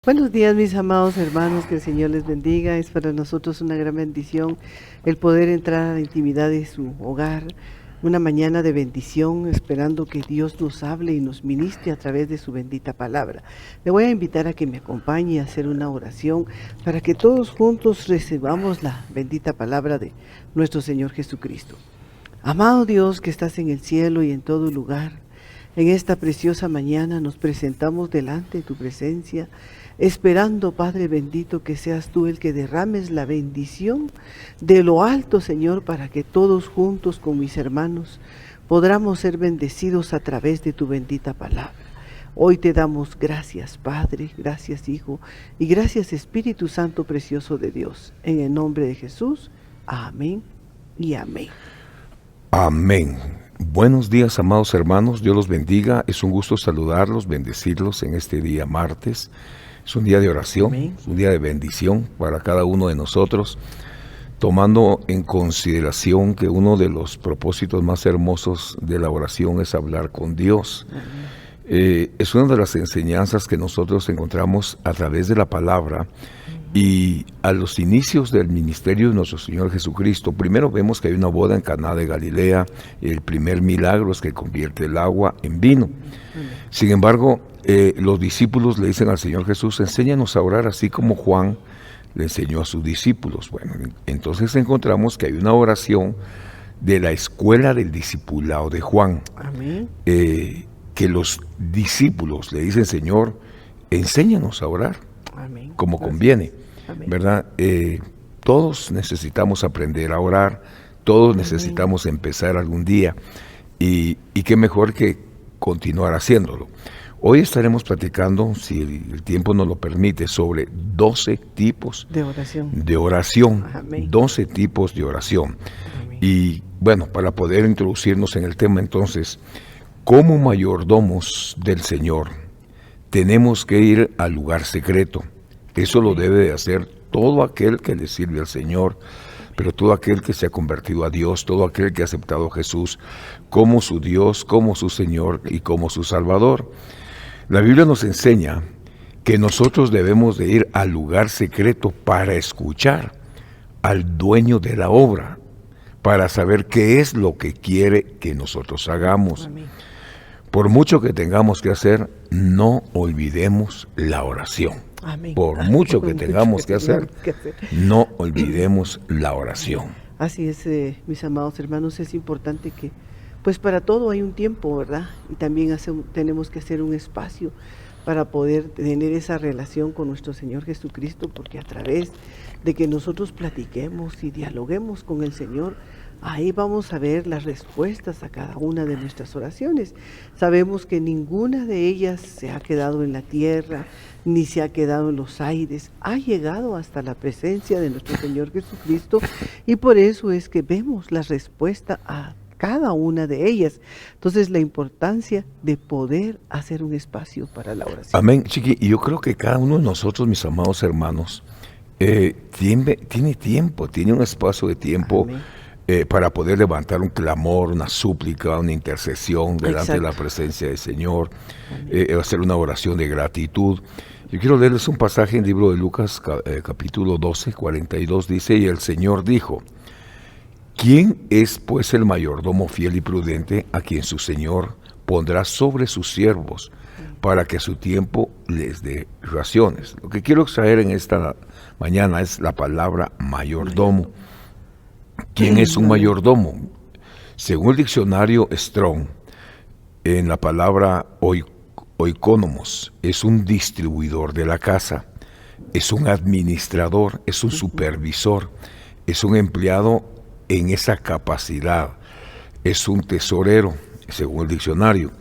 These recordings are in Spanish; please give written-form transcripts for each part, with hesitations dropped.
Buenos días, mis amados hermanos, que el Señor les bendiga. Es para nosotros una gran bendición el poder entrar a la intimidad de su hogar, una mañana de bendición, esperando que Dios nos hable y nos ministre a través de su bendita palabra. Le voy a invitar a que me acompañe a hacer una oración para que todos juntos recibamos la bendita palabra de nuestro Señor Jesucristo. Amado Dios que estás en el cielo y en todo lugar, en esta preciosa mañana nos presentamos delante de tu presencia, esperando, Padre bendito, que seas tú el que derrames la bendición de lo alto, Señor, para que todos juntos con mis hermanos podamos ser bendecidos a través de tu bendita palabra. Hoy te damos gracias, Padre, gracias, Hijo, y gracias, Espíritu Santo precioso de Dios. En el nombre de Jesús, amén y amén. Amén. Buenos días, amados hermanos, Dios los bendiga. Es un gusto saludarlos, bendecirlos en este día martes. Es un día de oración, Amén. un día de bendición para cada uno de nosotros, tomando en consideración que uno de los propósitos más hermosos de la oración es hablar con Dios. Es una de las enseñanzas que nosotros encontramos a través de la palabra. Y a los inicios del ministerio de nuestro Señor Jesucristo, primero vemos que hay una boda en Caná de Galilea. El primer milagro es que convierte el agua en vino. Sin embargo, los discípulos le dicen al Señor Jesús: enséñanos a orar así como Juan le enseñó a sus discípulos. Bueno, entonces encontramos que hay una oración de la escuela del discipulado de Juan. Amén. Que los discípulos le dicen: Señor, enséñanos a orar. Amén. Como conviene, Amén. ¿verdad? Todos necesitamos aprender a orar, todos necesitamos empezar algún día, y qué mejor que continuar haciéndolo. Hoy estaremos platicando, si el tiempo nos lo permite, sobre 12 tipos de oración. Amén. 12 tipos de oración. Amén. Y bueno, para poder introducirnos en el tema entonces, como mayordomos del Señor, tenemos que ir al lugar secreto. Eso lo debe de hacer todo aquel que le sirve al Señor, pero todo aquel que se ha convertido a Dios, todo aquel que ha aceptado a Jesús como su Dios, como su Señor y como su Salvador. La Biblia nos enseña que nosotros debemos de ir al lugar secreto para escuchar al dueño de la obra, para saber qué es lo que quiere que nosotros hagamos. Amén. Por mucho que tengamos que hacer, no olvidemos la oración. Amén. Por mucho que tengamos que hacer, no olvidemos la oración. Así es, mis amados hermanos, es importante que, pues para todo hay un tiempo, ¿verdad? Y también tenemos que hacer un espacio para poder tener esa relación con nuestro Señor Jesucristo, porque a través de que nosotros platiquemos y dialoguemos con el Señor, ahí vamos a ver las respuestas a cada una de nuestras oraciones. Sabemos que ninguna de ellas se ha quedado en la tierra, ni se ha quedado en los aires. Ha llegado hasta la presencia de nuestro Señor Jesucristo, y por eso es que vemos la respuesta a cada una de ellas. Entonces, la importancia de poder hacer un espacio para la oración. Amén, Chiqui. Y yo creo que cada uno de nosotros, mis amados hermanos, tiene tiempo, tiene un espacio de tiempo. Amén. Para poder levantar un clamor, una súplica, una intercesión delante de la presencia del Señor, hacer una oración de gratitud. Yo quiero leerles un pasaje en el libro de Lucas, capítulo 12, 42, dice: y el Señor dijo: ¿quién es pues el mayordomo fiel y prudente a quien su Señor pondrá sobre sus siervos para que a su tiempo les dé raciones? Lo que quiero extraer en esta mañana es la palabra mayordomo. ¿Quién es un mayordomo? Según el diccionario Strong, en la palabra oikonomos, es un distribuidor de la casa, es un administrador, es un supervisor, es un empleado en esa capacidad, es un tesorero, según el diccionario,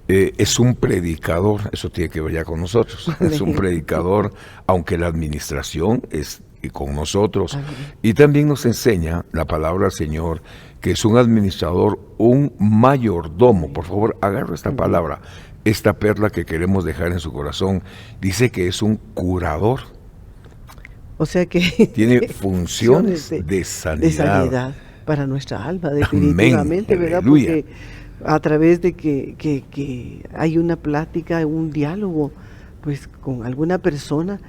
es un predicador. Eso tiene que ver ya con nosotros, es un predicador, aunque la administración es con nosotros. Amén. Y también nos enseña la palabra del Señor que es un administrador, un mayordomo. Por favor, agarra esta palabra, esta perla que queremos dejar en su corazón. Dice que es un curador. O sea que tiene funciones de sanidad para nuestra alma, definitivamente. Amén. ¿Verdad? Aleluya. Porque a través de que hay una plática, un diálogo, pues con alguna persona,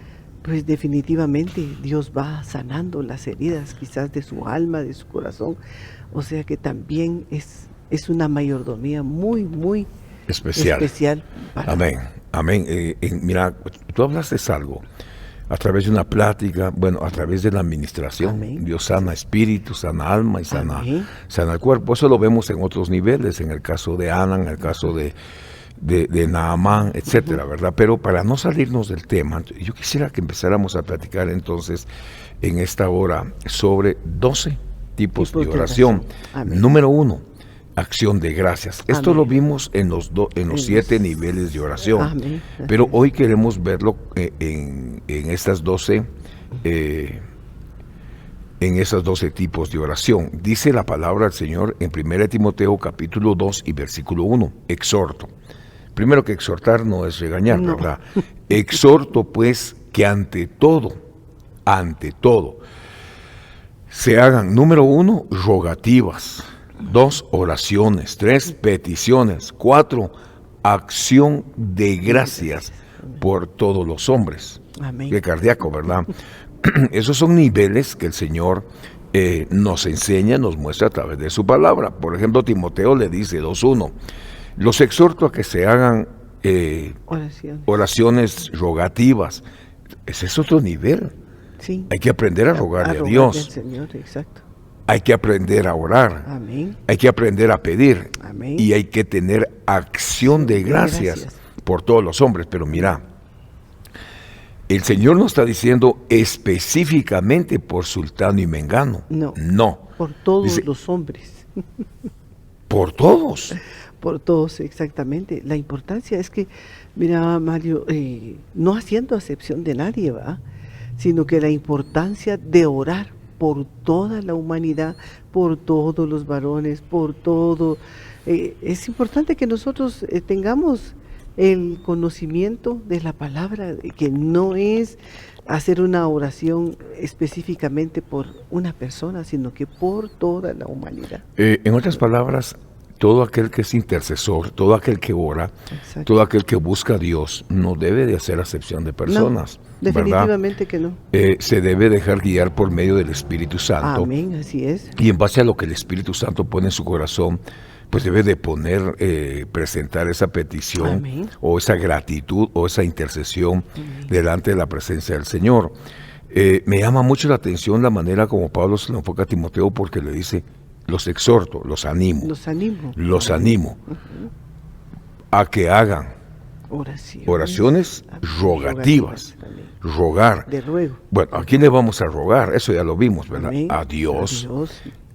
pues definitivamente Dios va sanando las heridas quizás de su alma, de su corazón. O sea que también es una mayordomía muy, muy especial para... Amén, amén. Mira, tú hablaste de algo. A través de una plática, bueno, a través de la administración, Amén. Dios sana espíritu, sana alma y sana Amén. el cuerpo. Eso lo vemos en otros niveles, en el caso de Ana, en el caso de Naamán, etcétera, ¿verdad? Pero para no salirnos del tema, yo quisiera que empezáramos a platicar entonces en esta hora sobre 12 tipos de oración. Número 1, acción de gracias. Esto lo vimos en los 7 niveles de oración. Amén. Pero hoy queremos verlo en estas 12 en esos 12 tipos de oración. Dice la palabra del Señor en 1 Timoteo capítulo 2 y versículo 1, exhorto. Primero que exhortar no es regañar, no. ¿Verdad? Exhorto pues que ante todo, se hagan, número 1, rogativas, 2, oraciones, 3, peticiones, 4, acción de gracias por todos los hombres. Amén. Qué cardíaco, ¿verdad? Esos son niveles que el Señor nos enseña, nos muestra a través de su palabra. Por ejemplo, Timoteo le dice 2.1, los exhorto a que se hagan oraciones rogativas. Ese es otro nivel. Sí. Hay que aprender a rogarle a Dios. Al Señor, exacto. Hay que aprender a orar. Amén. Hay que aprender a pedir. Amén. Y hay que tener acción de gracias por todos los hombres. Pero mira, el Señor no está diciendo específicamente por sultano y mengano. No. Por todos los hombres. Por todos. Por todos, exactamente. La importancia es que, mira, Mario, no haciendo acepción de nadie, ¿va? Sino que la importancia de orar por toda la humanidad, por todos los varones, por todo. Es importante que nosotros tengamos el conocimiento de la palabra, que no es hacer una oración específicamente por una persona, sino que por toda la humanidad. En otras palabras, todo aquel que es intercesor, todo aquel que ora, exacto, todo aquel que busca a Dios, no debe de hacer acepción de personas. No, definitivamente que no. Se debe dejar guiar por medio del Espíritu Santo. Amén, así es. Y en base a lo que el Espíritu Santo pone en su corazón, pues debe de presentar esa petición, amén, o esa gratitud o esa intercesión, amén, delante de la presencia del Señor. Me llama mucho la atención la manera como Pablo se lo enfoca a Timoteo, porque le dice: los exhorto, los animo. Los animo a que hagan oraciones rogativas. Rogar. De ruego. Bueno, ¿a quién le vamos a rogar? Eso ya lo vimos, ¿verdad? Amén. A Dios.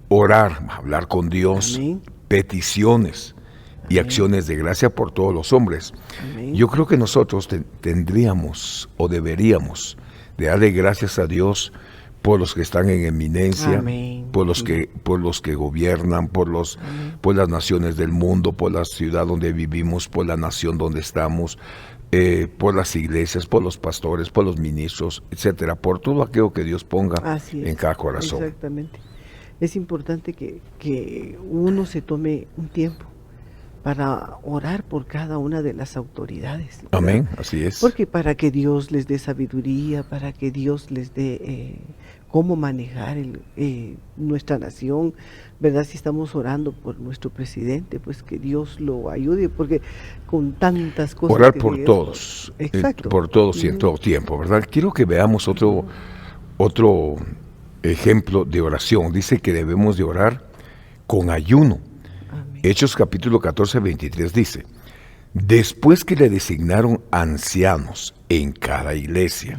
Orar, hablar con Dios. Amén. Peticiones. Amén. Y acciones de gracia por todos los hombres. Amén. Yo creo que nosotros tendríamos o deberíamos de darle gracias a Dios por los que están en eminencia, amén, por los que gobiernan, por las naciones del mundo, por la ciudad donde vivimos, por la nación donde estamos, por las iglesias, por los pastores, por los ministros, etcétera, por todo aquello que Dios ponga en cada corazón. Exactamente. Es importante que uno se tome un tiempo para orar por cada una de las autoridades, ¿verdad? Amén, así es. Porque para que Dios les dé sabiduría, para que Dios les dé cómo manejar nuestra nación, ¿verdad? Si estamos orando por nuestro presidente, pues que Dios lo ayude, porque con tantas cosas... Orar por todos, exacto, por todos y en todo tiempo, ¿verdad? Quiero que veamos otro ejemplo de oración. Dice que debemos de orar con ayuno. Amén. Hechos capítulo 14, 23 dice: después que le designaron ancianos en cada iglesia,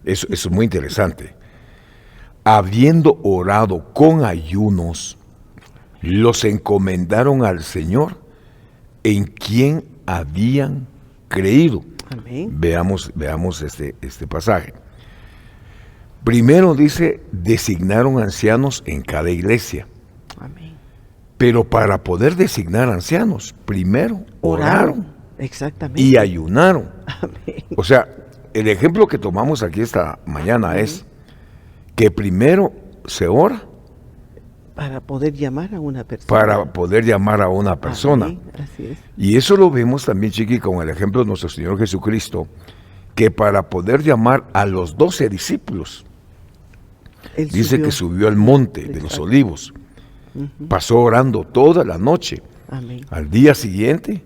eso es muy interesante, habiendo orado con ayunos, los encomendaron al Señor en quien habían creído. Amén. Veamos este pasaje. Primero dice, designaron ancianos en cada iglesia. Amén. Pero para poder designar ancianos, primero oraron. Exactamente. Y ayunaron. Amén. O sea, el ejemplo que tomamos aquí esta mañana, amén, es que primero se ora Para poder llamar a una persona. Para poder llamar a una persona. Amén, así es. Y eso lo vemos también, Chiqui, con el ejemplo de nuestro Señor Jesucristo, que para poder llamar a los 12 discípulos, Él dice que subió al monte de los Olivos, pasó orando toda la noche. Amén. Al día siguiente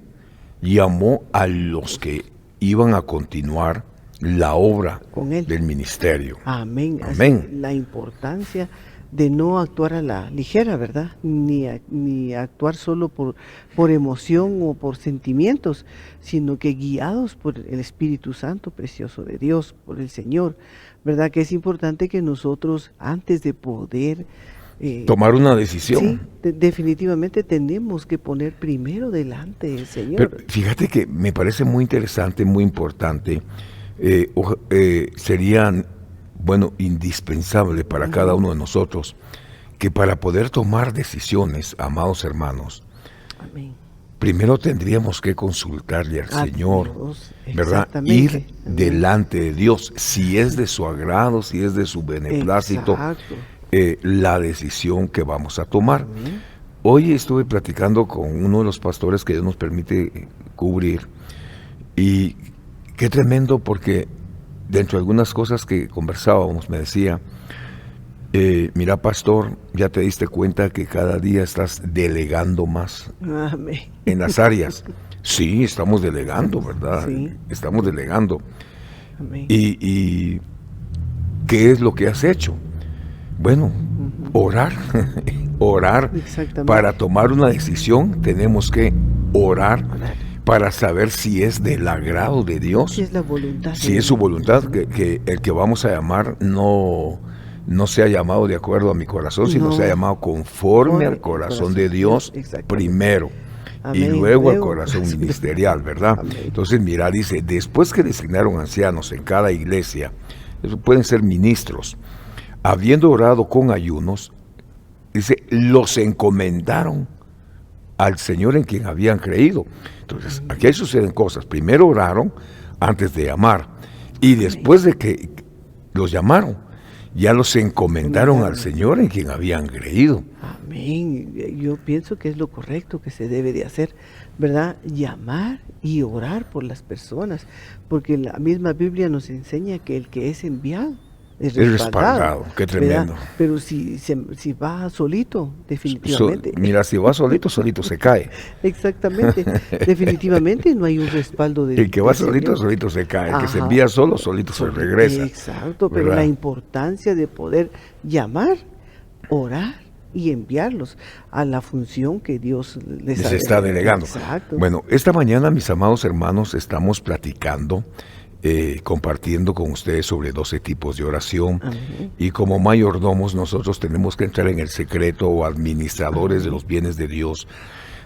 llamó a los que iban a continuar la obra Con él. del ministerio. Amén. Amén. Así, la importancia de no actuar a la ligera, ¿verdad? Ni actuar solo por emoción o por sentimientos, sino que guiados por el Espíritu Santo precioso de Dios, por el Señor, ¿verdad? Que es importante que nosotros, antes de poder Tomar una decisión. sí, definitivamente tenemos que poner primero delante del Señor. Pero fíjate que me parece muy interesante, muy importante, sería, bueno, indispensable para cada uno de nosotros, que para poder tomar decisiones, amados hermanos, Amén. primero tendríamos que consultarle al A Señor, Dios, ¿verdad? exactamente. Ir Amén. delante de Dios, si es de su agrado, si es de su beneplácito, Exacto. la decisión que vamos a tomar. Amén. Hoy estuve platicando con uno de los pastores que Dios nos permite cubrir, y qué tremendo, porque dentro de algunas cosas que conversábamos me decía, mira, pastor, ya te diste cuenta que cada día estás delegando más Amén. en las áreas. Sí, estamos delegando, ¿verdad? Sí. Estamos delegando. Amén. ¿Y qué es lo que has hecho? Bueno, orar. Orar. Exactamente. Para tomar una decisión tenemos que orar Orar. para saber si es del agrado de Dios, Si es la voluntad. si de es su Dios. voluntad, que el que vamos a llamar no sea llamado de acuerdo a mi corazón, sino No. sea llamado conforme al corazón de Dios Exactamente. primero. Y Amén. luego al corazón Amén. ministerial, ¿verdad? Amén. Entonces, mira, dice, después que designaron ancianos en cada iglesia, eso pueden ser ministros, habiendo orado con ayunos, dice, los encomendaron al Señor en quien habían creído. Entonces, aquí suceden cosas. Primero oraron antes de llamar, y después de que los llamaron, ya los encomendaron al Señor en quien habían creído. Amén. Yo pienso que es lo correcto que se debe de hacer, ¿verdad? Llamar y orar por las personas, porque la misma Biblia nos enseña que el que es enviado es respaldado. Qué tremendo. ¿Verdad? Pero si va solito, definitivamente. Mira, si va solito, solito se cae. Exactamente. Definitivamente no hay un respaldo de El que va del solito, Señor. solito se cae. El que se Ajá. envía solo, solito se regresa. Exacto, pero ¿verdad? la importancia de poder llamar, orar y enviarlos a la función que Dios les está delegando. Exacto. Bueno, esta mañana, mis amados hermanos, estamos platicando, compartiendo con ustedes sobre 12 tipos de oración. Amén. Y como mayordomos nosotros tenemos que entrar en el secreto, o administradores de los bienes de Dios.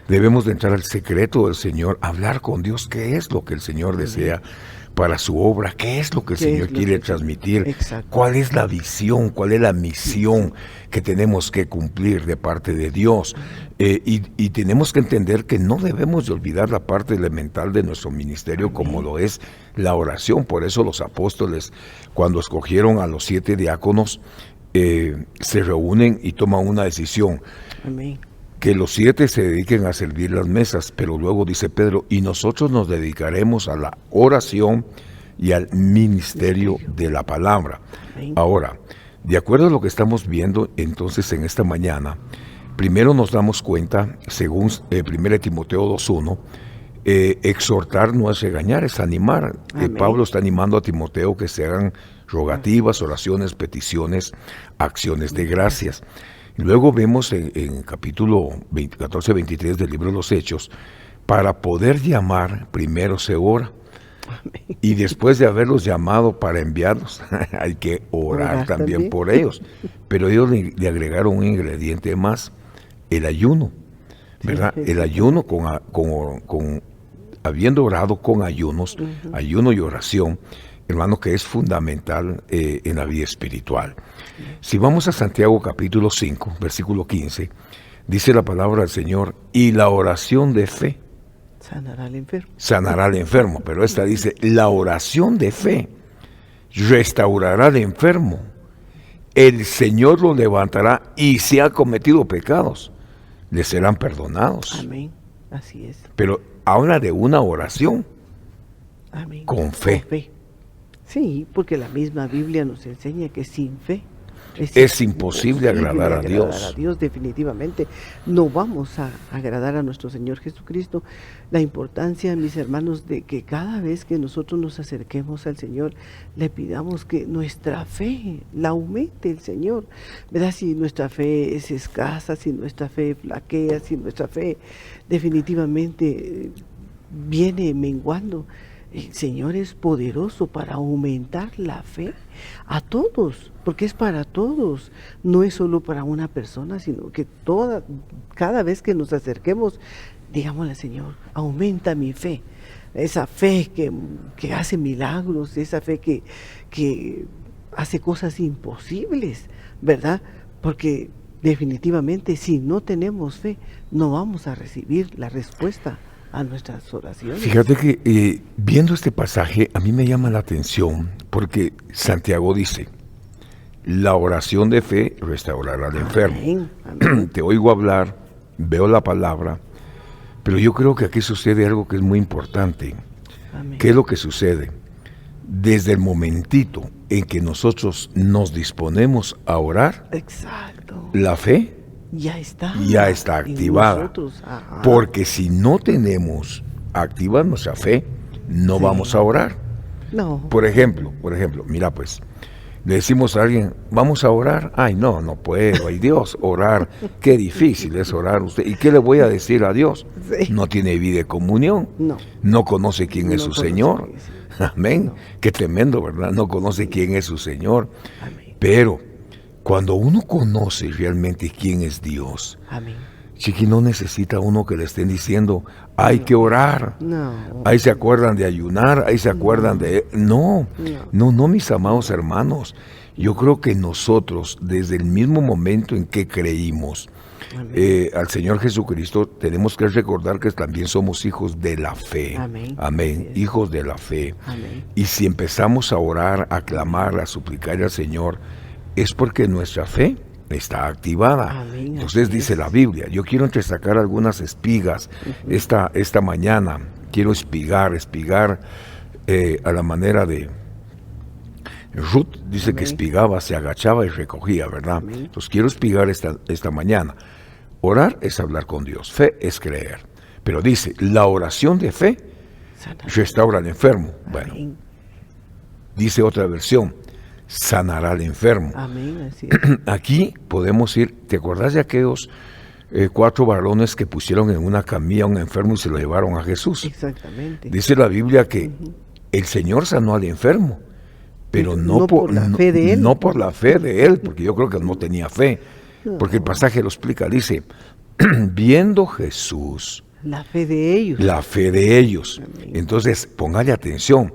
Debemos de entrar al secreto del Señor, hablar con Dios qué es lo que el Señor desea para su obra, qué es lo que el ¿Qué Señor es lo quiere que- transmitir, Exacto. cuál es la visión, cuál es la misión que tenemos que cumplir de parte de Dios. Y tenemos que entender que no debemos de olvidar la parte elemental de nuestro ministerio, como lo es la oración. Por eso los apóstoles, cuando escogieron a los 7 diáconos, se reúnen y toman una decisión: Amén. que los 7 se dediquen a servir las mesas. Pero luego dice Pedro, y nosotros nos dedicaremos a la oración y al ministerio de la palabra. Amén. Ahora, de acuerdo a lo que estamos viendo entonces en esta mañana, primero nos damos cuenta, según 1 Timoteo 2:1, exhortar no es regañar, es animar. Amén. Pablo está animando a Timoteo que se hagan rogativas, oraciones, peticiones, acciones de gracias. Luego vemos en capítulo 14-23 del libro de los Hechos, para poder llamar, primero se ora. Y después de haberlos llamado para enviarlos, hay que orar Orar también también. por ellos. Pero ellos le agregaron un ingrediente más, el ayuno, ¿verdad? Sí, El sí. ayuno habiendo orado con ayunos, ayuno y oración, hermano, que es fundamental en la vida espiritual. Si vamos a Santiago capítulo 5, versículo 15, dice la palabra del Señor, y la oración de fe Sanará al enfermo. sanará al enfermo. Pero esta dice, la oración de fe restaurará al enfermo. el Señor lo levantará, y si ha cometido pecados, le serán perdonados. Amén. Así es. Pero habla de una oración. Amén. Con fe. Con fe. Sí, porque la misma Biblia nos enseña que sin fe es imposible agradar a Dios. Definitivamente. No vamos a agradar a nuestro Señor Jesucristo. La importancia, mis hermanos, de que cada vez que nosotros nos acerquemos al Señor, le pidamos que nuestra fe la aumente el Señor. ¿Verdad? Si nuestra fe es escasa, si nuestra fe flaquea, si nuestra fe definitivamente viene menguando, el Señor es poderoso para aumentar la fe a todos, porque es para todos, no es solo para una persona, sino que cada vez que nos acerquemos, digámosle al Señor, aumenta mi fe, esa fe que hace milagros, esa fe que hace cosas imposibles, ¿verdad? Porque definitivamente si no tenemos fe, no vamos a recibir la respuesta a nuestras oraciones. Fíjate que viendo este pasaje a mí me llama la atención porque Santiago dice, la oración de fe restaurará al enfermo. Amén, amén. Te oigo hablar, veo la palabra, pero yo creo que aquí sucede algo que es muy importante. Amén. ¿Qué es lo que sucede? Desde el momentito en que nosotros nos disponemos a orar, Exacto. la fe ya está activada. Porque si no tenemos activa nuestra fe, no vamos a orar. No. Por ejemplo, mira pues, le decimos a alguien, vamos a orar. Ay, no puedo, ay Dios, orar, qué difícil es orar usted. ¿Y qué le voy a decir a Dios? Sí. No tiene vida de comunión, no conoce quién es su Señor. Amén. No. Qué tremendo, ¿verdad? No conoce quién es su Señor. Amén. Pero cuando uno conoce realmente quién es Dios, Amén. Chiqui, no necesita uno que le estén diciendo, hay que orar. No. Ahí se acuerdan de ayunar, ahí se acuerdan de... No, mis amados hermanos. Yo creo que nosotros, desde el mismo momento en que creímos al Señor Jesucristo, tenemos que recordar que también somos hijos de la fe. Amén. Amén. Hijos de la fe. Amén. Y si empezamos a orar, a clamar, a suplicar al Señor, es porque nuestra fe está activada. Amén. Entonces dice la Biblia, yo quiero entresacar algunas espigas esta mañana, quiero espigar a la manera de Ruth, dice que espigaba, se agachaba y recogía, ¿verdad? Amén. Entonces quiero espigar esta mañana. Orar es hablar con Dios, fe es creer, pero dice, la oración de fe restaura al enfermo. Bueno, dice otra versión, sanará al enfermo. Amén, así es. Aquí podemos ir, ¿te acordás de aquellos 4 varones que pusieron en una camilla a un enfermo y se lo llevaron a Jesús? Exactamente. Dice la Biblia que el Señor sanó al enfermo, pero no por la fe de él. No por la fe de él, porque yo creo que no tenía fe. Porque el pasaje lo explica, dice, viendo Jesús la fe de ellos. La fe de ellos. Amén. Entonces, póngale atención.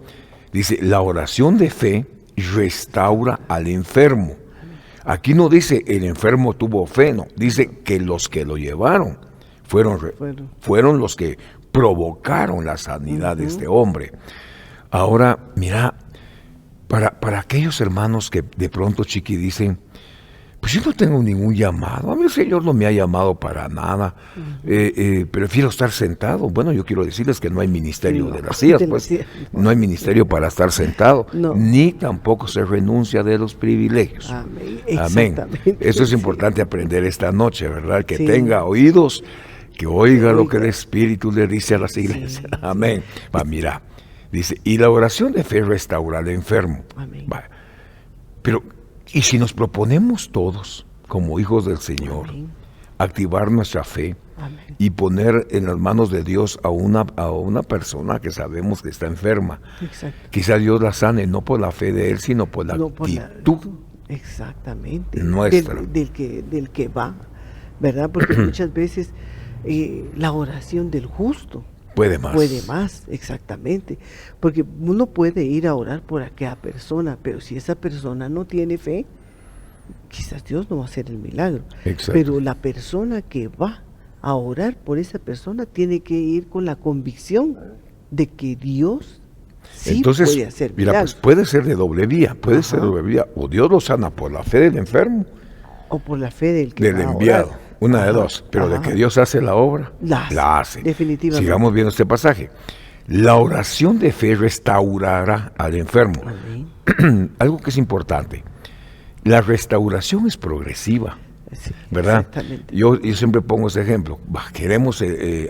Dice, la oración de fe restaura al enfermo. Aquí no dice el enfermo tuvo fe, no. Dice que los que lo llevaron fueron los que provocaron la sanidad de este hombre. Ahora, mira, para aquellos hermanos que de pronto, Chiqui, dicen, pues yo no tengo ningún llamado, a mí el Señor no me ha llamado para nada, prefiero estar sentado. Bueno, yo quiero decirles que no hay ministerio de las sillas, pues no hay ministerio para estar sentado, ni tampoco se renuncia de los privilegios. Amén. Eso es importante aprender esta noche, ¿verdad? Que tenga oídos, que oiga lo que el Espíritu le dice a las iglesias. Amén. Va, mira, dice, y la oración de fe restaura al enfermo. Amén. Va, pero y si nos proponemos todos, como hijos del Señor, activar nuestra fe y poner en las manos de Dios a una persona que sabemos que está enferma, quizá Dios la sane, no por la fe de Él, sino por la actitud nuestra. Del que va, ¿verdad? Porque muchas veces la oración del justo puede más, exactamente. Porque uno puede ir a orar por aquella persona, pero si esa persona no tiene fe, quizás Dios no va a hacer el milagro. Exacto. Pero la persona que va a orar por esa persona tiene que ir con la convicción de que Dios Sí, Entonces, puede hacer mira, pues milagros. puede ser de doble vía, puede ser de doble vía. O Dios lo sana por la fe del enfermo, O por la fe del que del va a enviado, orar. una de Ajá, dos. Pero de ajá. que Dios hace la obra, La hace, definitivamente. Sigamos viendo este pasaje. La oración de fe restaurará al enfermo. Amén. Algo que es importante. La restauración es progresiva, Sí, ¿verdad? exactamente. Yo siempre pongo ese ejemplo. Queremos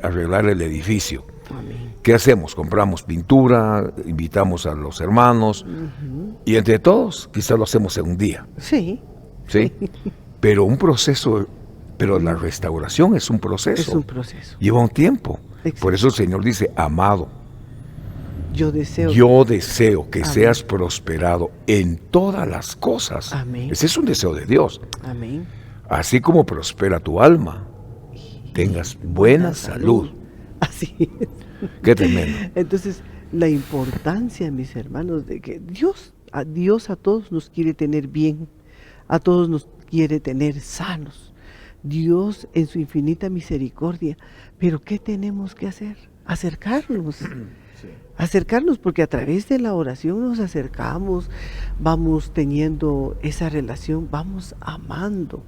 arreglar el edificio. Amén. ¿Qué hacemos? Compramos pintura, invitamos a los hermanos y entre todos quizás lo hacemos en un día, Sí, ¿sí? Pero pero la restauración es un proceso. es un proceso. Lleva un tiempo. Exacto. Por eso el Señor dice, amado, Yo deseo. yo deseo que Amén. seas prosperado en todas las cosas. Amén. Ese es un deseo de Dios. Amén. Así como prospera tu alma, tengas buena salud. Así es. Qué tremendo. Entonces, la importancia, mis hermanos, de que Dios a todos nos quiere tener bien, a todos nos quiere tener sanos. Dios en su infinita misericordia. Pero ¿qué tenemos que hacer? Acercarnos. Acercarnos, porque a través de la oración nos acercamos, vamos teniendo esa relación, vamos amando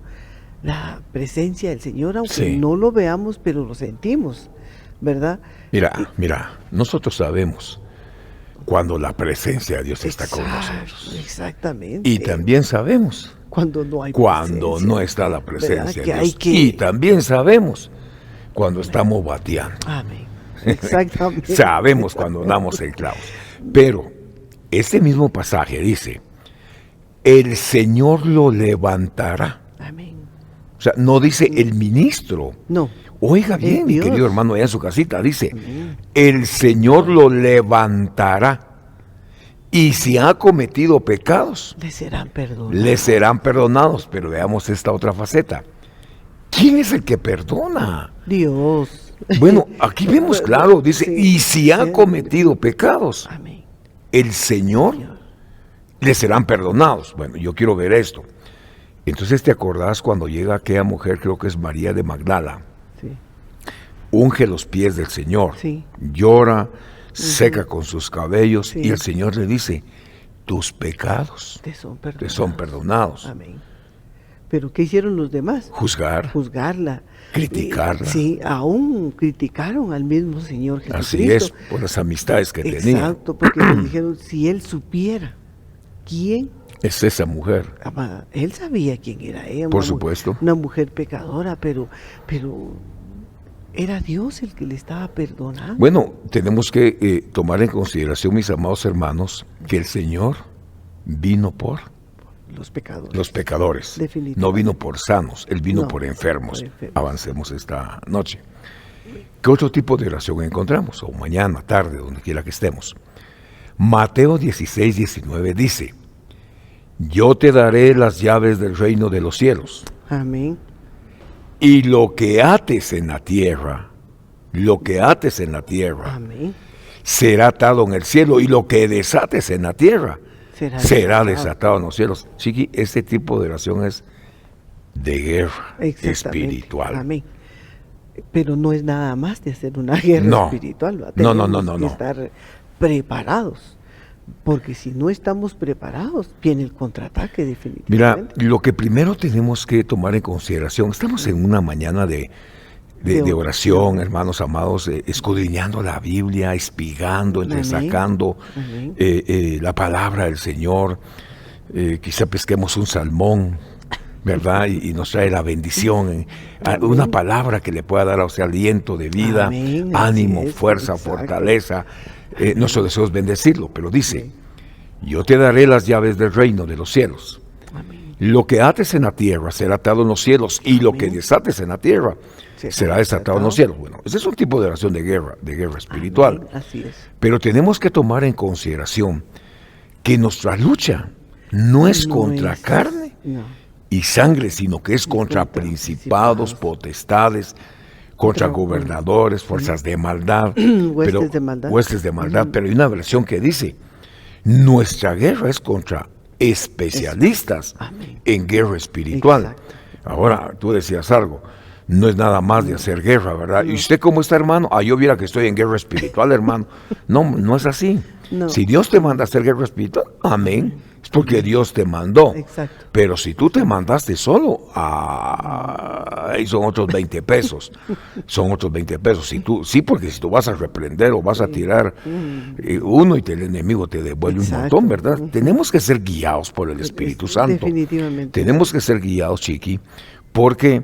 la presencia del Señor, aunque Sí. no lo veamos, pero lo sentimos, ¿verdad? Mira, nosotros sabemos cuando la presencia de Dios está con nosotros. Exactamente. Y también sabemos cuando no hay cuando presencia, no está la ¿verdad? presencia Que de hay Dios. que- Y también sabemos cuando estamos bateando. Amén. Exactamente. Sabemos cuando damos en clavos. Pero este mismo pasaje dice, el Señor lo levantará. Amén. O sea, no dice el ministro. No. Oiga bien, mi Dios. querido hermano, allá en su casita, dice, el Señor lo levantará. Y si ha cometido pecados, Le serán perdonados. le serán perdonados. Pero veamos esta otra faceta. ¿Quién es el que perdona? Dios. Bueno, aquí vemos claro, dice, Sí, y si ha sí. cometido pecados, Amén. el Señor le serán perdonados. Bueno, yo quiero ver esto. Entonces te acordás cuando llega aquella mujer, creo que es María de Magdala, Sí. unge los pies del Señor, Sí. llora, seca con sus cabellos Sí. y el Señor le dice, tus pecados Te son te perdonados. son perdonados. Amén. Pero ¿qué hicieron los demás? Juzgar, Juzgarla. criticarla. Sí, aún criticaron al mismo Señor Jesucristo. Así es, por las amistades que tenía. Exacto, porque les dijeron, si él supiera quién, Es esa mujer. él sabía quién era ella. Por una supuesto. Una mujer pecadora, pero era Dios el que le estaba perdonando. Bueno, tenemos que tomar en consideración, mis amados hermanos, que el Señor vino por Los pecadores. los pecadores. Definitivamente. No vino por sanos, Él vino No, por enfermos. por enfermos. Avancemos esta noche. ¿Qué otro tipo de oración encontramos? O mañana, tarde, donde quiera que estemos. Mateo 16, 19 dice, yo te daré las llaves del reino de los cielos. Amén. Y lo que ates en la tierra, Amén. será atado en el cielo, y lo que desates en la tierra será desatado. desatado en los cielos. Chiqui, este tipo de oración es de guerra Exactamente. espiritual. Amén. Pero no es nada más de hacer una guerra No. espiritual. ¿va? No, no, Tenemos no, no, que no. estar preparados. Porque si no estamos preparados, viene el contraataque Mira, definitivamente. lo que primero tenemos que tomar en consideración, estamos en una mañana de oración, hermanos amados, escudriñando la Biblia, espigando, Amén. entresacando Amén. la palabra del Señor. Quizá pesquemos un salmón, ¿verdad? Y nos trae la bendición, una palabra que le pueda dar a usted aliento de vida, Amén, así ánimo, es, fuerza, exacto. fortaleza. Nuestro deseo es bendecirlo, pero dice, yo te daré las llaves del reino de los cielos. Amén. Lo que ates en la tierra será atado en los cielos, y lo que desates en la tierra será desatado en los cielos. Bueno, ese es un tipo de oración de guerra espiritual. Amén, así es. Pero tenemos que tomar en consideración que nuestra lucha no es contra es- carne No. y sangre, sino que es contra contra principados, potestades, contra gobernadores, fuerzas de maldad. Huestes de maldad. Huestes de maldad. Pero hay una versión que dice, nuestra guerra es contra especialistas Amén. en guerra espiritual. Exacto. Ahora, tú decías algo, no es nada más de hacer guerra, ¿verdad? ¿Y usted cómo está, hermano? Yo viera que estoy en guerra espiritual, hermano. No, no es así. No. Si Dios te manda a hacer guerra espiritual, amén, es porque Dios te mandó. Exacto. Pero si tú te mandaste solo, ahí son otros 20 pesos. Son otros 20 pesos. Si tú, sí, porque si tú vas a reprender o vas a tirar uno y el enemigo te devuelve un montón, ¿verdad? Tenemos que ser guiados por el Espíritu Santo. Definitivamente. Tenemos que ser guiados, Chiqui, porque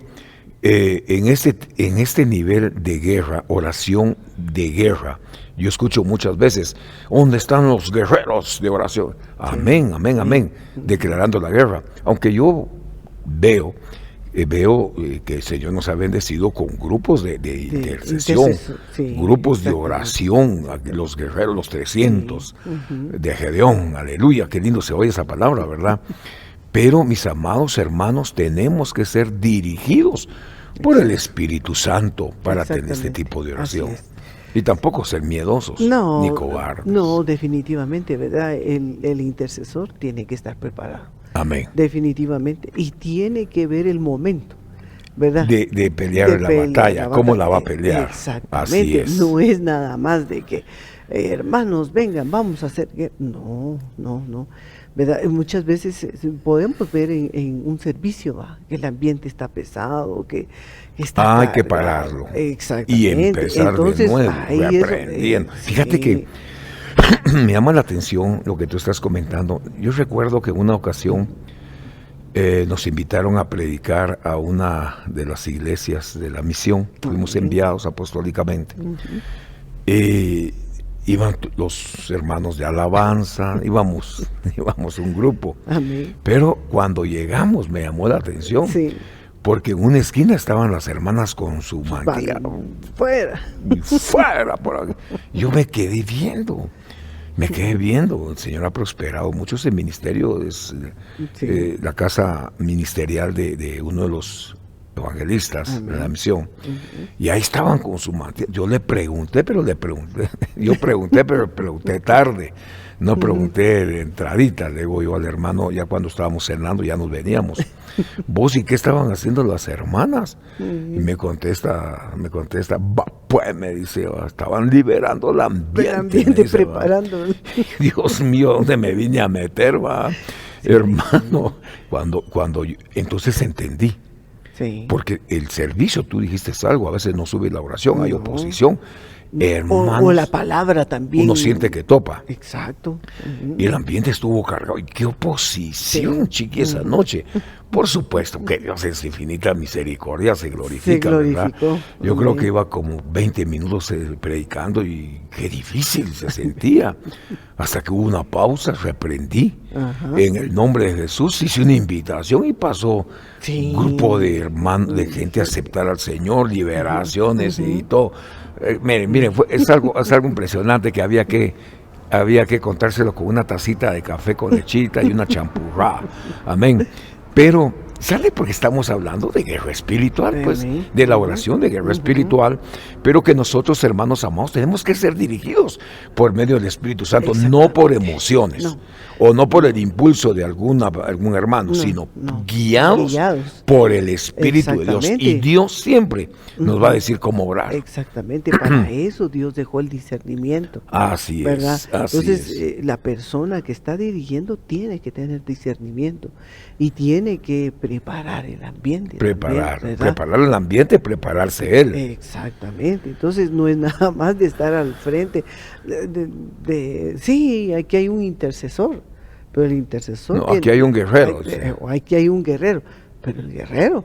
en este nivel de guerra, oración de guerra, yo escucho muchas veces, ¿dónde están los guerreros de oración? Amén, amén, amén, declarando la guerra. Aunque yo veo que el Señor nos ha bendecido con grupos de intercesión, grupos de oración, los guerreros, los 300 de Gedeón, aleluya, qué lindo se oye esa palabra, ¿verdad? Pero, mis amados hermanos, tenemos que ser dirigidos por el Espíritu Santo para tener este tipo de oración. Y tampoco ser miedosos ni cobardes. No, definitivamente, ¿verdad? El intercesor tiene que estar preparado. Amén. Definitivamente. Y tiene que ver el momento, ¿verdad? De pelear la batalla, cómo la va a pelear. Exactamente. Así es. No es nada más de que, hermanos, vengan, vamos a hacer... No. ¿Verdad? Muchas veces podemos ver en un servicio que el ambiente está pesado, que está... hay que pararlo. Exactamente. Y empezar de nuevo, aprendiendo. Fíjate que me llama la atención lo que tú estás comentando. Yo recuerdo que en una ocasión nos invitaron a predicar a una de las iglesias de la misión. Fuimos enviados apostólicamente. Iban los hermanos de alabanza, íbamos un grupo. Amén. Pero cuando llegamos me llamó la atención, porque en una esquina estaban las hermanas con su mantilla. Fuera. Por aquí. Yo me quedé viendo. El Señor ha prosperado mucho ese ministerio, es la casa ministerial de uno de los evangelistas de la misión. Y ahí estaban con su mantilla. Yo pregunté tarde, no pregunté de entradita. Le digo yo al hermano, ya cuando estábamos cenando, ya nos veníamos. ¿Vos y qué estaban haciendo las hermanas? Y me contesta, pues me dice, estaban liberando el ambiente. Preparando. Dios mío, ¿dónde me vine a meter, va? Hermano, cuando entonces entendí. Porque el servicio, tú dijiste algo, a veces no sube la oración, hay oposición. Hermanos, o la palabra también. Uno siente que topa. Exacto. Y el ambiente estuvo cargado. Y qué oposición, Chiqui, esa noche. Por supuesto que Dios en su infinita misericordia se glorifica, ¿verdad? Yo creo que iba como 20 minutos predicando y qué difícil se sentía. Hasta que hubo una pausa, reprendí. En el nombre de Jesús hice una invitación y pasó un grupo de hermanos, de gente a aceptar al Señor, liberaciones y todo. Miren, es algo impresionante que había que contárselo con una tacita de café con lechita y una champurrada. Amén. Pero sale porque estamos hablando de guerra espiritual, pues, de la oración de guerra espiritual, pero que nosotros, hermanos amados, tenemos que ser dirigidos por medio del Espíritu Santo, no por emociones, o no por el impulso de algún hermano, sino guiados por el Espíritu de Dios. Y Dios siempre nos va a decir cómo orar. Exactamente, para eso Dios dejó el discernimiento. Así ¿verdad? es. Así Entonces, la persona que está dirigiendo tiene que tener discernimiento y tiene que preparar el ambiente. Preparar el ambiente, prepararse él. Exactamente. Entonces no es nada más de estar al frente. Sí, aquí hay un intercesor, pero el intercesor... No, aquí hay un guerrero. Aquí hay un guerrero, pero el guerrero...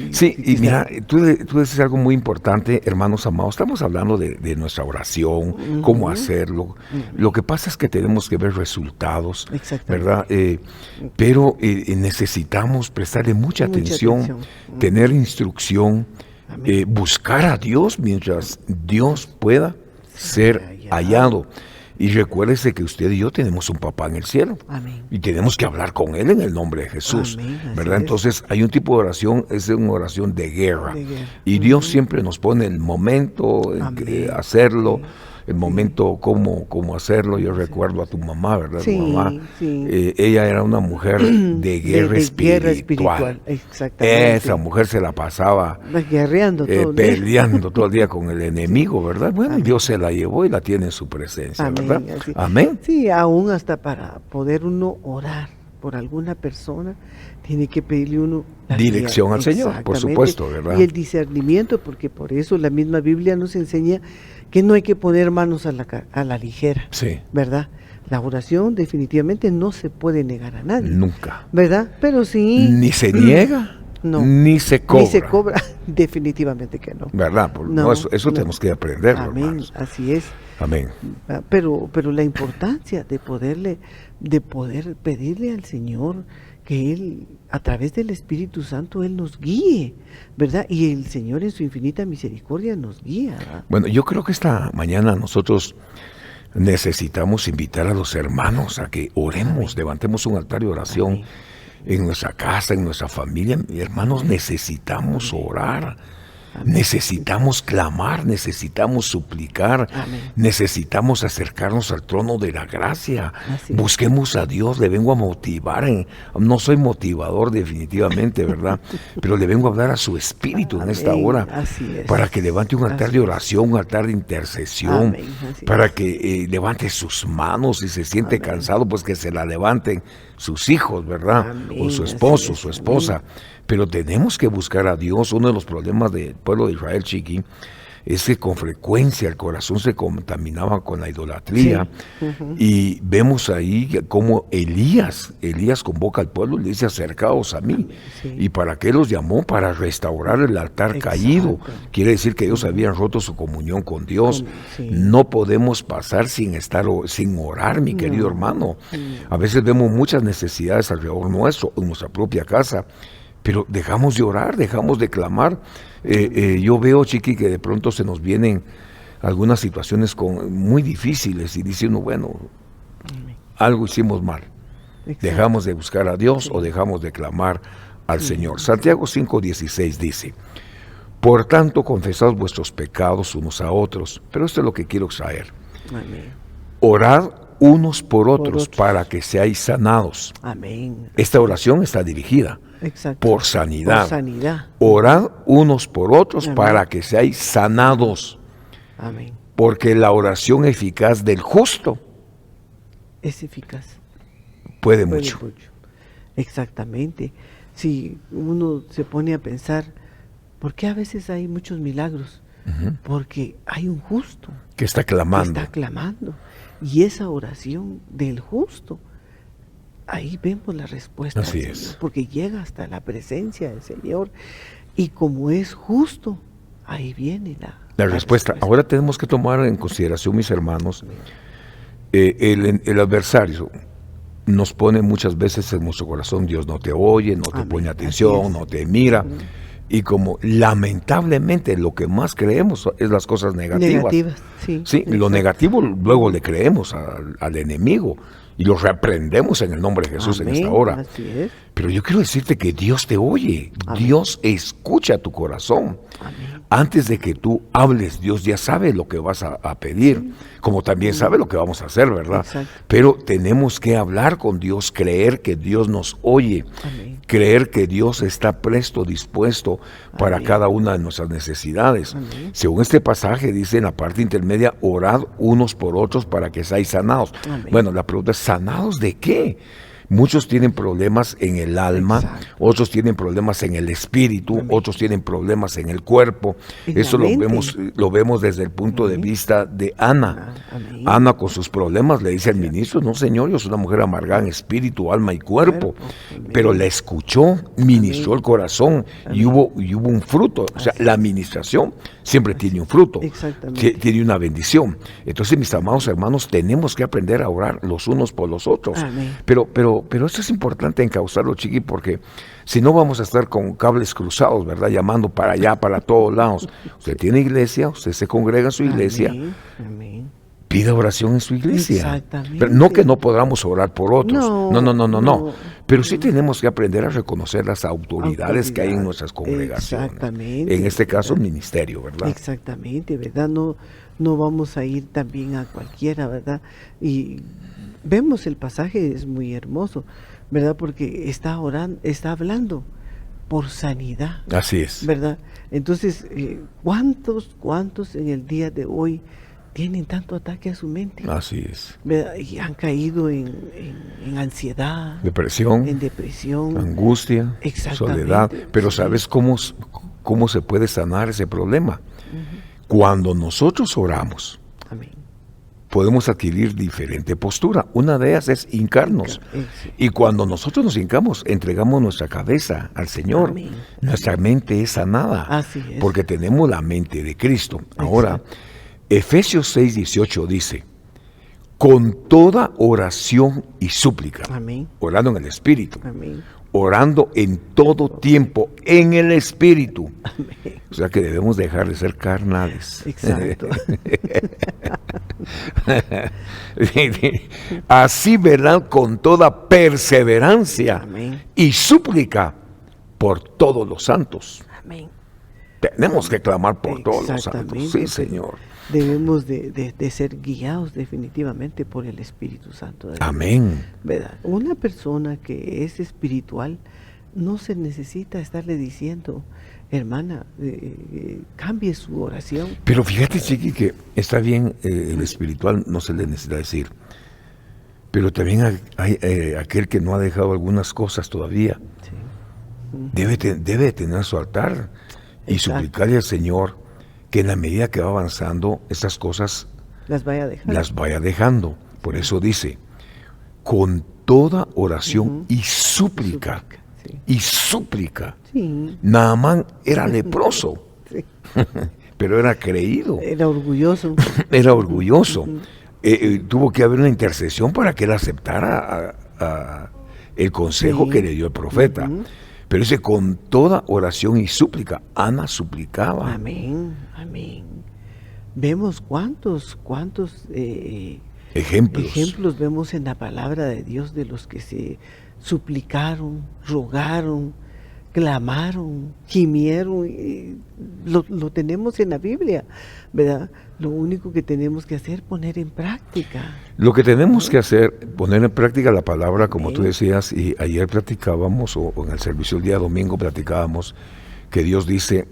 Y mira, tú dices algo muy importante, hermanos amados. Estamos hablando de nuestra oración, cómo hacerlo. Lo que pasa es que tenemos que ver resultados, ¿verdad? Pero necesitamos prestarle mucha atención, tener instrucción, buscar a Dios mientras Dios pueda ser hallado. Y recuérdese que usted y yo tenemos un papá en el cielo. Amén. Y tenemos que hablar con él en el nombre de Jesús. ¿Verdad? Entonces hay un tipo de oración, es una oración de guerra. Y Dios siempre nos pone el momento en que hacerlo. el momento cómo hacerlo. Yo recuerdo a tu mamá, ¿verdad? Sí, Tu mamá, sí. Ella era una mujer de guerra espiritual. Exactamente. Esa mujer se la pasaba Guerreando todo el día. peleando todo el día con el enemigo, ¿verdad? Bueno, Amén. Dios se la llevó y la tiene en su presencia, Amén, ¿verdad? así. Amén. Sí, aún hasta para poder uno orar por alguna persona, tiene que pedirle uno la Dirección guía. al Señor, por Exactamente. supuesto, ¿verdad? Y el discernimiento, porque por eso la misma Biblia nos enseña que no hay que poner manos a la ligera, Sí, ¿verdad? La oración definitivamente no se puede negar a nadie, nunca. ¿verdad? Pero sí, Ni se niega, no, ni se cobra. ni se cobra, definitivamente que no. ¿Verdad? No, Eso no. tenemos que aprenderlo, Amén, hermanos. así es. Amén. Pero la importancia de poder pedirle al Señor que Él, a través del Espíritu Santo, Él nos guíe, ¿verdad? Y el Señor en su infinita misericordia nos guía, ¿verdad? Bueno, yo creo que esta mañana nosotros necesitamos invitar a los hermanos a que oremos, levantemos un altar de oración Amén. en nuestra casa, en nuestra familia. Hermanos, necesitamos orar. Amén. Necesitamos clamar, necesitamos suplicar, Amén. necesitamos acercarnos al trono de la gracia. Así es. Busquemos a Dios, le vengo a motivar. No soy motivador definitivamente, ¿verdad? Pero le vengo a hablar a su espíritu en esta Amén. hora Así es. para que levante un altar Así de es. oración, un altar de intercesión, Amén. Así para es. que levante sus manos. Si se siente Amén. cansado, pues que se la levanten sus hijos, ¿verdad? Amén. O su Así esposo, es. su esposa. Pero tenemos que buscar a Dios. Uno de los problemas del pueblo de Israel, Chiqui, es que con frecuencia el corazón se contaminaba con la idolatría. Sí. Ujú. Y vemos ahí cómo Elías convoca al pueblo y le dice: acercaos a mí. Sí. ¿Y para qué los llamó? Para restaurar el altar Exacto. caído. Quiere decir que ellos habían roto su comunión con Dios. Sí. No podemos pasar sin orar, mi querido hermano. A veces vemos muchas necesidades alrededor nuestro, en nuestra propia casa, pero dejamos de orar, dejamos de clamar. Yo veo, Chiqui, que de pronto se nos vienen algunas situaciones muy difíciles y dice uno, bueno, algo hicimos mal. Exacto. Dejamos de buscar a Dios o dejamos de clamar al Señor. Santiago 5:16 dice: por tanto, confesad vuestros pecados unos a otros. Pero esto es lo que quiero extraer. Amén. Orad unos por otros otros. para que seáis sanados. Amén. Esta oración está dirigida Exacto. por sanidad. Por sanidad. Orad unos por otros Amén. para que seáis sanados, Amén. porque la oración eficaz del justo Es eficaz. puede Puede mucho. Exactamente. Si uno se pone a pensar, ¿por qué a veces hay muchos milagros? Porque hay un justo Que está que clamando. está clamando. Y esa oración del justo, ahí vemos la respuesta. Así del es. Señor, porque llega hasta la presencia del Señor. Y como es justo, ahí viene La respuesta. Ahora tenemos que tomar en consideración, mis hermanos, el adversario nos pone muchas veces en nuestro corazón: Dios no te oye, no te Amén. pone Así atención, es. no te mira. Y como lamentablemente lo que más creemos es las cosas negativas. Sí, Sí, lo exacto. negativo luego le creemos al enemigo y lo reprendemos en el nombre de Jesús en esta Amén, hora. así es. Pero yo quiero decirte que Dios te oye, Amén. Dios escucha tu corazón. Amén. Antes de que tú hables, Dios ya sabe lo que vas a pedir, como también sabe lo que vamos a hacer, ¿verdad? Exacto. Pero tenemos que hablar con Dios, creer que Dios nos oye, Amén. creer que Dios está presto, dispuesto para Amén. cada una de nuestras necesidades. Amén. Según este pasaje dice en la parte intermedia: orad unos por otros para que seáis sanados. Amén. Bueno, la pregunta es: ¿sanados de qué? Muchos tienen problemas en el alma, Exacto. otros tienen problemas en el espíritu, Amén. otros tienen problemas en el cuerpo. En Eso la lo mente. vemos desde el punto de Amén. vista de Ana. Amén. Ana, con sus problemas, le dice al ministro: no, señor, yo soy una mujer amargada en espíritu, alma y cuerpo. Amén. Pero la escuchó, ministró Amén. el corazón y hubo un fruto. O sea, Así la administración siempre tiene un fruto, Exactamente. tiene una bendición. Entonces, mis amados hermanos, tenemos que aprender a orar los unos por los otros. Amén. Pero esto es importante encauzarlo, Chiqui, porque si no vamos a estar con cables cruzados, ¿verdad? Llamando para allá, para todos lados. Usted tiene iglesia, usted se congrega en su iglesia, Amén. Amén. pida oración en su iglesia. Exactamente. Pero no que no podamos orar por otros. No, No. no. Pero sí tenemos que aprender a reconocer las autoridades que hay en nuestras congregaciones. Exactamente. En este caso, ¿verdad? ministerio, ¿verdad? Exactamente, ¿verdad? No, no vamos a ir también a cualquiera, ¿verdad? Y vemos el pasaje, es muy hermoso, ¿verdad? Porque está orando, está hablando por sanidad. Así es. ¿Verdad? Entonces, ¿cuántos en el día de hoy tienen tanto ataque a su mente? Así es. ¿Verdad? Y han caído en ansiedad, Depresión, en depresión, angustia, soledad. Pero sí. ¿sabes cómo se puede sanar ese problema? Cuando nosotros oramos, Amén. podemos adquirir diferente postura. Una de ellas es hincarnos. Sí. Y cuando nosotros nos hincamos, entregamos nuestra cabeza al Señor. Amén. Nuestra mente es sanada. Así es. Porque tenemos la mente de Cristo. Ahora, Efesios 6:18 dice, con toda oración y súplica, Amén. orando en el Espíritu, Amén. orando en todo tiempo en el Espíritu. Amén. O sea que debemos dejar de ser carnales. Exacto. Así verán con toda perseverancia Amén. y súplica por todos los santos. Amén. Tenemos que clamar por todos los Exactamente. santos. Sí, Señor. Debemos de ser guiados definitivamente por el Espíritu Santo de Dios. Amén. ¿Verdad? Una persona que es espiritual no se necesita estarle diciendo, hermana, cambie su oración. Pero fíjate, Chiqui, que está bien, el espiritual no se le necesita decir. Pero también hay aquel que no ha dejado algunas cosas todavía. Sí. Debe tener su altar y Exacto. suplicarle al Señor que en la medida que va avanzando, esas cosas Las vaya a dejar. las vaya dejando. Por eso dice, con toda oración y súplica. Sí. Y súplica. Sí. Naamán era leproso, Sí. pero era creído, Era orgulloso. era orgulloso. Tuvo que haber una intercesión para que él aceptara el consejo Sí. que le dio el profeta. Pero dice, con toda oración y súplica, Ana suplicaba. Amén. Amén. Vemos cuántos Ejemplos. vemos en la palabra de Dios de los que se suplicaron, rogaron, clamaron, gimieron. Lo tenemos en la Biblia, ¿verdad? Lo único que tenemos que hacer es poner en práctica. Lo que tenemos que hacer, poner en práctica la palabra, como Amén. tú decías, y ayer platicábamos, o en el servicio el día domingo platicábamos, que Dios dice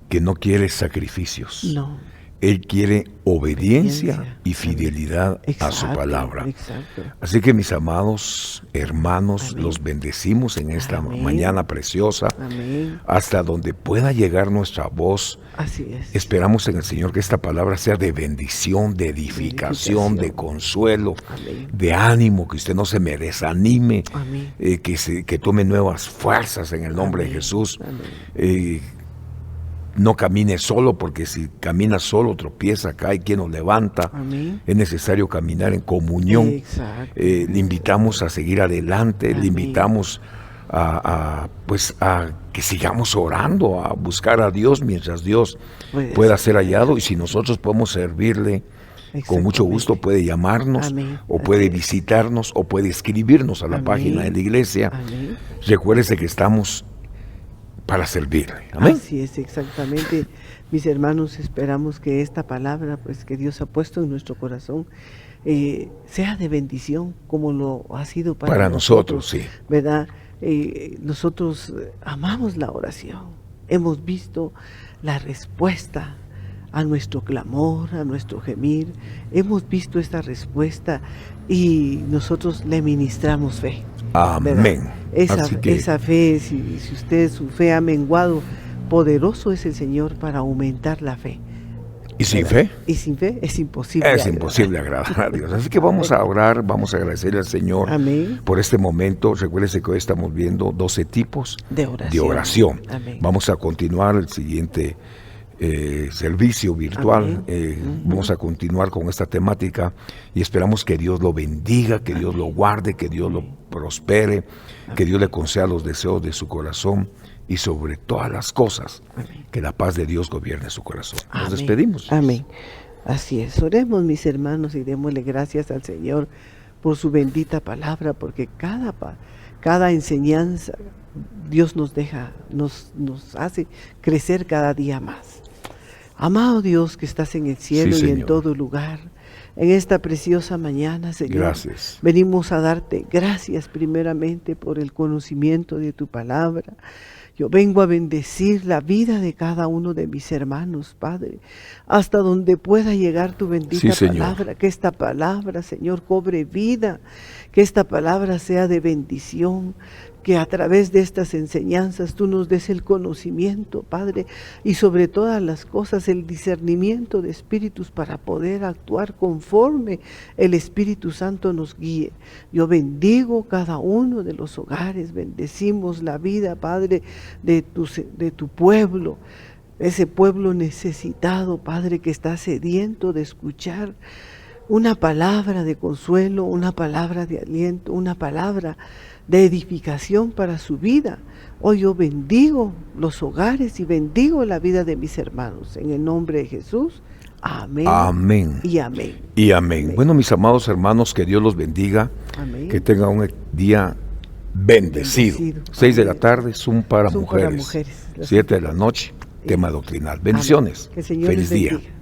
que no quiere sacrificios. No. Él quiere obediencia Obediencia. y fidelidad a su Exacto, palabra. exacto. Así que mis amados hermanos, Amén. los bendecimos en esta Amén. mañana preciosa, Amén. hasta donde pueda llegar nuestra voz. Así es. Esperamos en el Señor que esta palabra sea de bendición, de edificación, de consuelo, Amén. de ánimo, que usted no se me desanime, Amén. que tome nuevas fuerzas en el nombre de Amén. Jesús. Amén. No camine solo, porque si camina solo tropieza, cae quien nos levanta. Amén. Es necesario caminar en comunión. Exacto. Le invitamos a seguir adelante, Amén. le invitamos a que sigamos orando, a buscar a Dios mientras Dios pueda ser hallado, y si nosotros podemos servirle, con mucho gusto puede llamarnos. Amén. O puede Así es. visitarnos, o puede escribirnos a la Amén. página de la iglesia. Amén. Recuérdese que estamos para servirle. Amén. Así es, exactamente. Mis hermanos, esperamos que esta palabra, pues, que Dios ha puesto en nuestro corazón, sea de bendición, como lo ha sido para nosotros, sí. ¿Verdad? Nosotros amamos la oración. Hemos visto la respuesta a nuestro clamor, a nuestro gemir. Hemos visto esta respuesta y nosotros le ministramos fe. Amén. Esa fe, si usted su fe ha menguado, poderoso es el Señor para aumentar la fe. ¿Y sin fe? Y sin fe es imposible. Es imposible agradar a Dios. Así que vamos a orar, vamos a agradecerle al Señor. Amén. Por este momento. Recuérdese que hoy estamos viendo 12 tipos de oración. Amén. Vamos a continuar el siguiente servicio virtual. Vamos a continuar con esta temática y esperamos que Dios lo bendiga, que Dios lo guarde, que Dios lo prospere, que Dios le conceda los deseos de su corazón y sobre todas las cosas, que la paz de Dios gobierne su corazón. Nos despedimos. Amén. Así es. Oremos, mis hermanos, y démosle gracias al Señor por su bendita palabra, porque cada enseñanza Dios nos hace crecer cada día más. Amado Dios que estás en el cielo Sí, y en Señor. todo lugar, en esta preciosa mañana, Señor, Gracias. venimos a darte gracias primeramente por el conocimiento de tu palabra. Yo vengo a bendecir la vida de cada uno de mis hermanos, Padre, hasta donde pueda llegar tu bendita Sí, Señor. palabra, que esta palabra, Señor, cobre vida, que esta palabra sea de bendición, que a través de estas enseñanzas tú nos des el conocimiento, Padre, y sobre todas las cosas el discernimiento de espíritus para poder actuar conforme el Espíritu Santo nos guíe. Yo bendigo cada uno de los hogares, bendecimos la vida, Padre, de tu pueblo, ese pueblo necesitado, Padre, que está sediento de escuchar una palabra de consuelo, una palabra de aliento, una palabra de edificación para su vida. Hoy yo bendigo los hogares y bendigo la vida de mis hermanos. En el nombre de Jesús, amén. Amén. Y amén. Y amén. Bueno, mis amados hermanos, que Dios los bendiga. Amén. Que tengan un día bendecido. 6 de la tarde, Zoom para Zoom mujeres. para mujeres. 7 de la noche, tema doctrinal. Bendiciones. Que el Señor Feliz les día. bendiga.